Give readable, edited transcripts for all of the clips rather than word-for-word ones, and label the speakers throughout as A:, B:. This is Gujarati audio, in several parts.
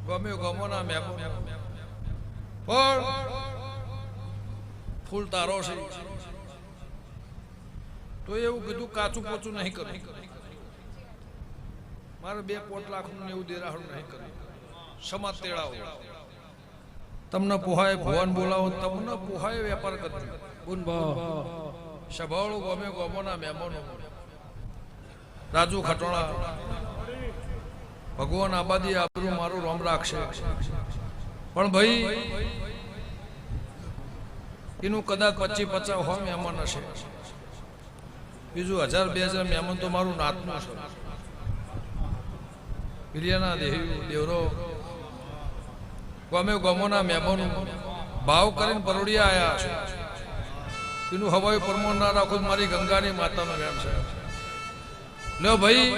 A: ગમ્યો ગમોના મેમો પણ ફૂલ તારો છે તો એવું કીધું કાચું પોચું નહીં કરું મારે 2 લાખ નું એવું દેરાહું નહીં કરું સમાજ તેડાવો તમને પોહાય ભુવન બોલાવો તમને પોહાય વેપાર કરજો સભાળું ગમે ગમોના મહેમાનો રાજુ ખટોણા ભગવાન આબાદી આબરૂ મારું રોમ રાખશે પણ ભાઈ એનું કદાચ 25-50 હોય મહેમાન હશે બીજું 1000-2000 મહેમાન તો મારું નાતનું છે પિરિયાના દેવરો ગમે ગમોના મહેમાનો ભાવ કરીને પરોડિયા આયા છે એનું હવાઈ પરમોણ ના રાખો મારી ગંગાની માતાનો વેમ છે લ્યો ભાઈ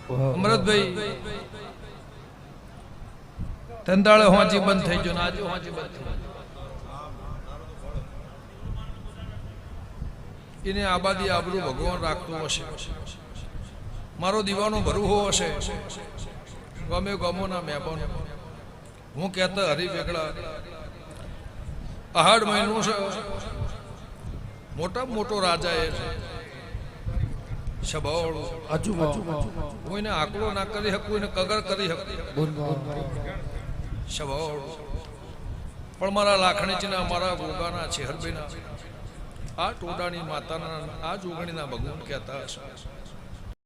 A: અમૃતભાઈ તંદાળે હોંચી બંધ થઈ ગયો ને આજે હોંચી બંધ થઈ એને આબાદી આબરૂ ભગવાન રાખતો હશે મારો દીવાનો ભરવો હશે ગમે ગમોના મહેમાનો હું કહેતા હરી વેગડા આહાડ મહિનો છે મોટા મોટો રાજા એ છે સભાવાળો કોઈને આકડો ના કરી શકે કોઈને કગર કરી શકે સભાવાળો પણ મારા લાખણીજીના મારા ગોગાના છે હરબેના આ ટોડાની માતાના આ જોગણીના ભગવાન કહેતા હશે